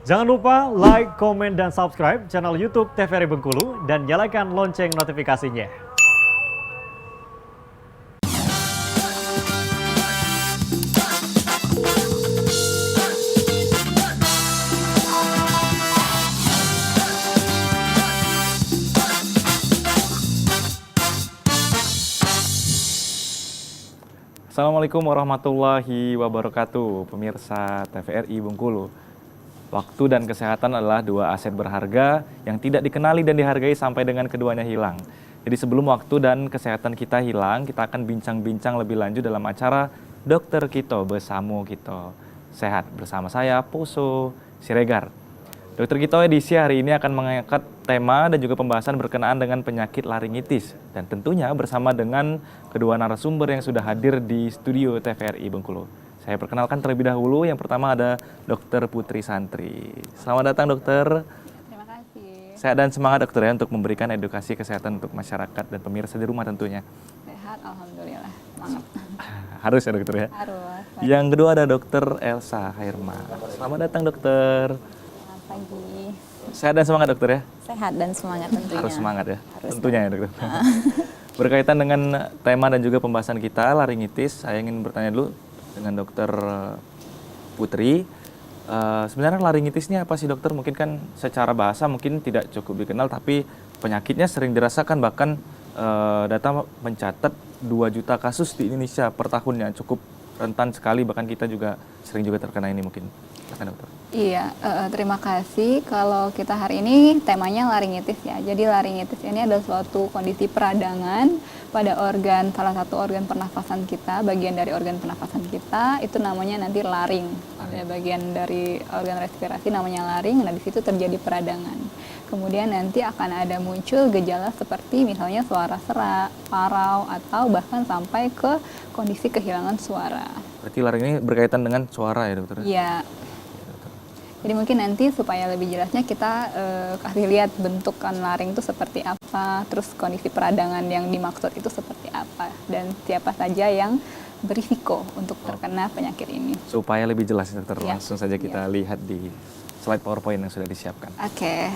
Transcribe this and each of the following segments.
Jangan lupa like, komen, dan subscribe channel YouTube TVRI Bengkulu dan nyalakan lonceng notifikasinya. Assalamualaikum warahmatullahi wabarakatuh, pemirsa TVRI Bengkulu. Waktu dan kesehatan adalah dua aset berharga yang tidak dikenali dan dihargai sampai dengan keduanya hilang. Jadi sebelum waktu dan kesehatan kita hilang, kita akan bincang-bincang lebih lanjut dalam acara Dokter Kito Bersamo Kito. Sehat bersama saya, Poso Siregar. Dokter Kito edisi hari ini akan mengangkat tema dan juga pembahasan berkenaan dengan penyakit laringitis. Dan tentunya bersama dengan kedua narasumber yang sudah hadir di studio TVRI Bengkulu. Saya perkenalkan terlebih dahulu, yang pertama ada Dr. Putri Santri. Selamat datang dokter. Terima kasih. Sehat dan semangat dokter ya untuk memberikan edukasi kesehatan untuk masyarakat dan pemirsa di rumah tentunya. Sehat, alhamdulillah. Semangat. Harus ya dokter ya. Harus. Yang kedua ada Dr. Elsa Hairma. Selamat datang dokter. Selamat pagi. Sehat dan semangat dokter ya. Sehat dan semangat tentunya. Harus semangat ya. Harus. Tentunya ya dokter. Berkaitan dengan tema dan juga pembahasan kita laringitis, saya ingin bertanya dulu dengan dokter Putri. Sebenarnya laringitis ini apa sih dokter? Mungkin kan secara bahasa mungkin tidak cukup dikenal, tapi penyakitnya sering dirasakan, bahkan data mencatat 2 juta kasus di Indonesia per tahunnya, cukup rentan sekali, bahkan kita juga sering juga terkena ini mungkin. Silakan dokter. Iya, terima kasih. Kalau kita hari ini temanya laringitis ya. Jadi laringitis ini adalah suatu kondisi peradangan pada organ, salah satu organ pernafasan kita, bagian dari organ pernafasan kita, itu namanya nanti laring. Ya, bagian dari organ respirasi namanya laring, nah di situ terjadi peradangan. Kemudian nanti akan ada muncul gejala seperti misalnya suara serak, parau, atau bahkan sampai ke kondisi kehilangan suara. Berarti laring ini berkaitan dengan suara ya dokter? Iya. Jadi mungkin nanti supaya lebih jelasnya kita kasih lihat bentukan laring itu seperti apa, terus kondisi peradangan yang dimaksud itu seperti apa, dan siapa saja yang berisiko untuk terkena penyakit ini. Supaya lebih jelas dokter, Ya. langsung saja kita lihat di slide PowerPoint yang sudah disiapkan. Oke.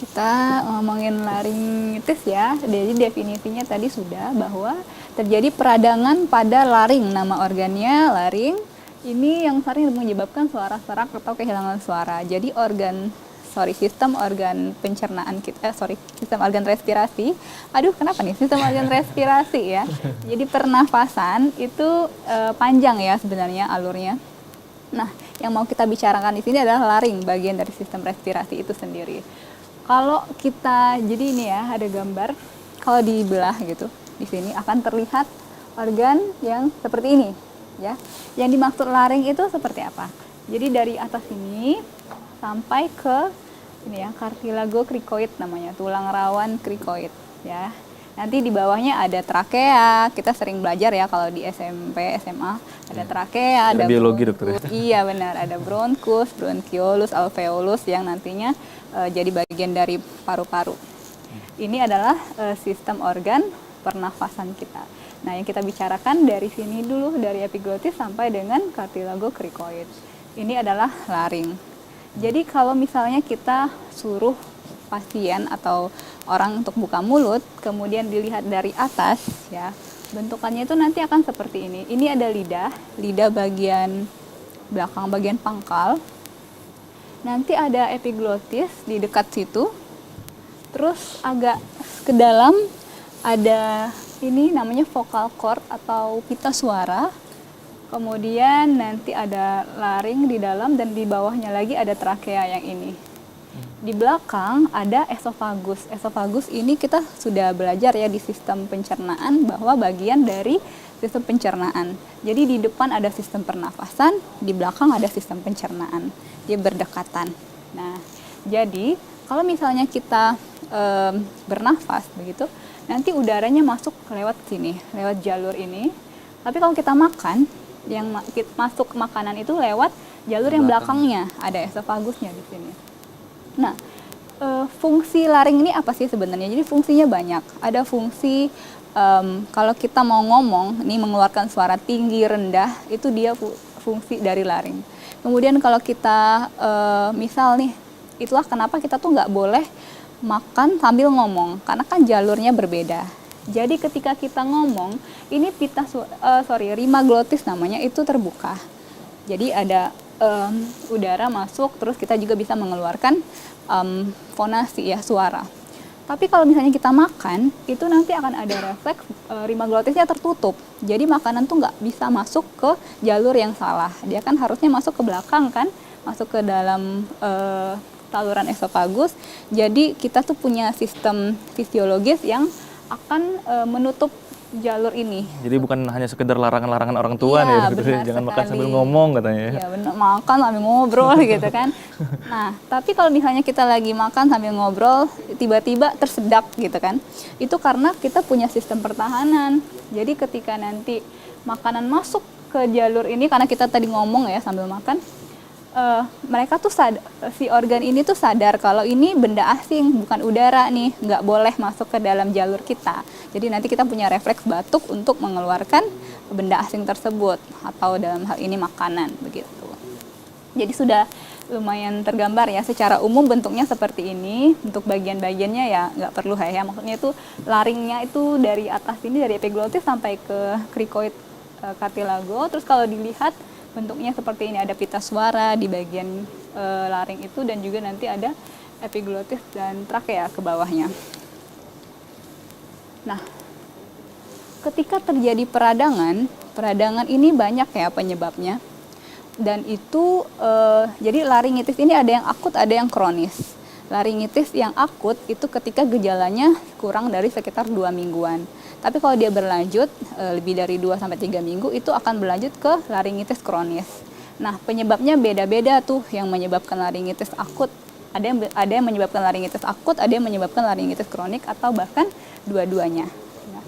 Kita ngomongin laringitis ya. Jadi definisinya tadi sudah bahwa terjadi peradangan pada laring, nama organnya laring. Ini yang sering menyebabkan suara serak atau kehilangan suara. Jadi sistem organ pencernaan kita, sistem organ respirasi. Aduh, kenapa nih sistem organ respirasi ya? Jadi pernafasan itu panjang ya sebenarnya alurnya. Nah, yang mau kita bicarakan di sini adalah laring, bagian dari sistem respirasi itu sendiri. Kalau kita, jadi ini ya ada gambar, kalau dibelah gitu, di sini akan terlihat organ yang seperti ini. Ya, yang dimaksud laring itu seperti apa? Jadi dari atas ini sampai ke ini ya, cartilago cricoid namanya, tulang rawan cricoid ya. Nanti di bawahnya ada trakea, kita sering belajar ya kalau di SMP, SMA, ada trakea, ada biologi dokter ya? Iya benar, ada bronkus, bronchiolus, alveolus yang nantinya jadi bagian dari paru-paru. Ini adalah sistem organ pernafasan kita. Nah, yang kita bicarakan dari sini dulu, dari epiglotis sampai dengan cartilago cricoid. Ini adalah laring. Jadi kalau misalnya kita suruh pasien atau orang untuk buka mulut, kemudian dilihat dari atas, ya, bentukannya itu nanti akan seperti ini. Ini ada lidah bagian belakang, bagian pangkal. Nanti ada epiglotis di dekat situ. Terus agak ke dalam ada ini namanya vocal cord atau pita suara. Kemudian nanti ada laring di dalam dan di bawahnya lagi ada trakea yang ini. Di belakang ada esofagus. Esofagus ini kita sudah belajar ya di sistem pencernaan bahwa bagian dari sistem pencernaan. Jadi di depan ada sistem pernafasan, di belakang ada sistem pencernaan. Dia berdekatan. Nah, jadi kalau misalnya kita bernafas begitu, nanti udaranya masuk lewat sini, lewat jalur ini. Tapi kalau kita makan, yang masuk makanan itu lewat jalur yang belakangnya, ada esofagusnya di sini. Nah, fungsi laring ini apa sih sebenarnya? Jadi fungsinya banyak. Ada fungsi kalau kita mau ngomong, ini mengeluarkan suara tinggi, rendah, itu dia fungsi dari laring. Kemudian kalau kita misal nih, itulah kenapa kita tuh nggak boleh makan sambil ngomong, karena kan jalurnya berbeda. Jadi ketika kita ngomong, ini rima glotis namanya, itu terbuka. Jadi ada udara masuk, terus kita juga bisa mengeluarkan fonasi ya, suara. Tapi kalau misalnya kita makan, itu nanti akan ada refleks rima glotisnya tertutup. Jadi makanan tuh nggak bisa masuk ke jalur yang salah. Dia kan harusnya masuk ke belakang kan, masuk ke dalam saluran esofagus. Jadi kita tuh punya sistem fisiologis yang akan menutup jalur ini. Jadi bukan hanya sekedar larangan-larangan orang tua Iya, nih, gitu. benar Jangan makan sekali. sambil ngomong katanya ya. Iya benar, makan sambil ngobrol gitu kan. Nah, tapi kalau misalnya kita lagi makan sambil ngobrol, tiba-tiba tersedak gitu kan. Itu karena kita punya sistem pertahanan. Jadi ketika nanti makanan masuk ke jalur ini, karena kita tadi ngomong ya sambil makan, mereka tuh si organ ini tuh sadar kalau ini benda asing, bukan udara nih, nggak boleh masuk ke dalam jalur kita. Jadi nanti kita punya refleks batuk untuk mengeluarkan benda asing tersebut, atau dalam hal ini makanan begitu. Jadi sudah lumayan tergambar ya, secara umum bentuknya seperti ini. Untuk bagian-bagiannya ya nggak perlu ya, maksudnya itu laringnya itu dari atas ini, dari epiglotis sampai ke cricoid cartilago. Terus kalau dilihat bentuknya seperti ini, ada pita suara di bagian laring itu, dan juga nanti ada epiglotis dan trakea ke bawahnya. Nah, ketika terjadi peradangan ini banyak ya penyebabnya. Dan itu jadi laringitis ini ada yang akut, ada yang kronis. Laringitis yang akut itu ketika gejalanya kurang dari sekitar 2 mingguan. Tapi kalau dia berlanjut lebih dari 2-3 minggu, itu akan berlanjut ke laringitis kronis. Nah, penyebabnya beda-beda tuh yang menyebabkan laringitis akut. Ada yang menyebabkan laringitis akut, ada yang menyebabkan laringitis kronik, atau bahkan dua-duanya. Nah,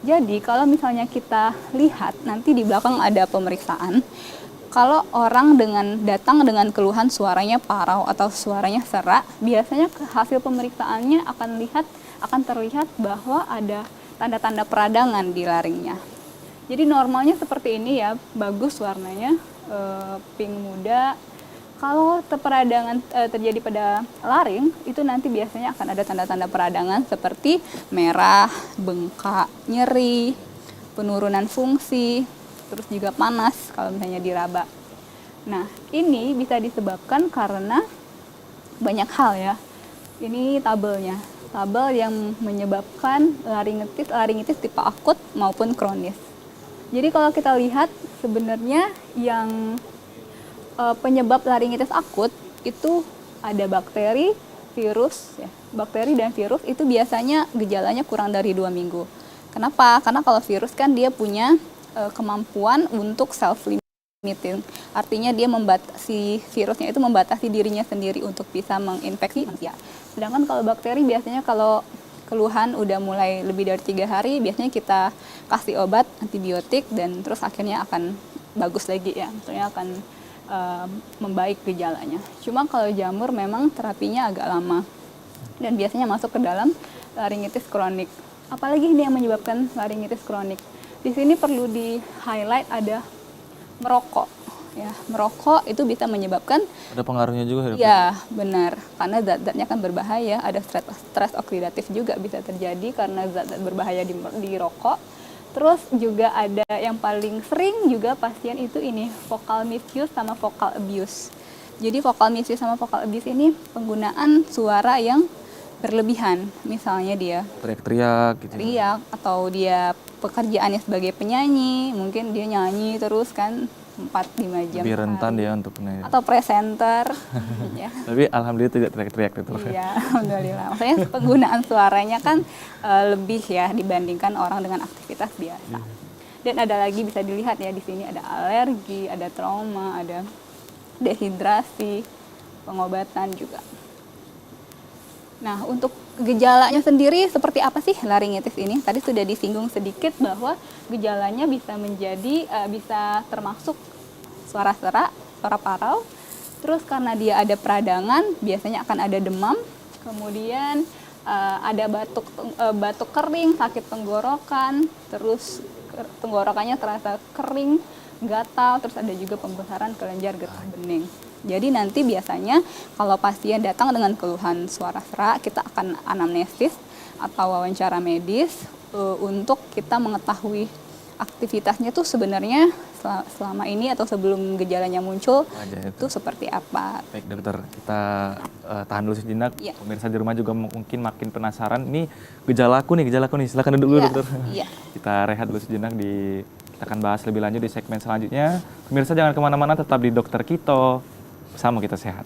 jadi kalau misalnya kita lihat nanti di belakang ada pemeriksaan. Kalau orang datang dengan keluhan suaranya parau atau suaranya serak, biasanya hasil pemeriksaannya akan terlihat bahwa ada tanda-tanda peradangan di laringnya. Jadi normalnya seperti ini ya, bagus warnanya, pink muda. Kalau peradangan terjadi pada laring, itu nanti biasanya akan ada tanda-tanda peradangan seperti merah, bengkak, nyeri, penurunan fungsi, terus juga panas kalau misalnya diraba. Nah, ini bisa disebabkan karena banyak hal ya. Ini tabelnya. Tabel yang menyebabkan laringitis tipe akut maupun kronis. Jadi kalau kita lihat sebenarnya yang penyebab laringitis akut itu ada bakteri, virus ya. Bakteri dan virus itu biasanya gejalanya kurang dari 2 minggu. Kenapa? Karena kalau virus kan dia punya kemampuan untuk self limiting. Artinya dia virusnya itu membatasi dirinya sendiri untuk bisa menginfeksi manusia. Sedangkan kalau bakteri biasanya kalau keluhan udah mulai lebih dari 3 hari, biasanya kita kasih obat antibiotik dan terus akhirnya akan bagus lagi ya. Maksudnya akan membaik gejalanya. Cuma kalau jamur memang terapinya agak lama dan biasanya masuk ke dalam laringitis kronik. Apalagi ini yang menyebabkan laringitis kronik. Di sini perlu di-highlight ada merokok. Ya, merokok itu bisa menyebabkan, Ada pengaruhnya juga ya? ya benar, karena zat-zatnya kan berbahaya. Ada stres oksidatif juga bisa terjadi karena zat-zat berbahaya di rokok. Terus juga ada yang paling sering juga pasien itu ini, vocal misuse sama vocal abuse. Jadi vocal misuse sama vocal abuse ini penggunaan suara yang berlebihan. Misalnya dia Teriak-teriak gitu. teriak, atau dia pekerjaannya sebagai penyanyi, mungkin dia nyanyi terus kan 4-5 jam. Lebih rentan sehari. dia untuk kena ya. Atau presenter. Ya. Tapi alhamdulillah tidak teriak-teriak gitu. Iya, alhamdulillah. Maksudnya penggunaan suaranya kan lebih ya dibandingkan orang dengan aktivitas biasa. Dan ada lagi bisa dilihat ya di sini ada alergi, ada trauma, ada dehidrasi, pengobatan juga. Nah, untuk gejalanya sendiri seperti apa sih laringitis ini? Tadi sudah disinggung sedikit bahwa gejalanya bisa termasuk suara serak, suara parau. Terus karena dia ada peradangan, biasanya akan ada demam. Kemudian ada batuk kering, sakit tenggorokan, terus tenggorokannya terasa kering, gatal, terus ada juga pembesaran kelenjar getah bening. Jadi nanti biasanya kalau pasien datang dengan keluhan suara serak, kita akan anamnesis atau wawancara medis untuk kita mengetahui aktivitasnya tuh sebenarnya selama ini atau sebelum gejalanya muncul itu seperti apa. Baik dokter, kita tahan dulu sejenak. Iya. Pemirsa di rumah juga mungkin makin penasaran. Ini gejalaku nih. Silakan duduk dulu Iya, dokter. iya. Kita rehat dulu sejenak kita akan bahas lebih lanjut di segmen selanjutnya. Pemirsa jangan kemana-mana, tetap di Dokter Kito. Bersama kita sehat.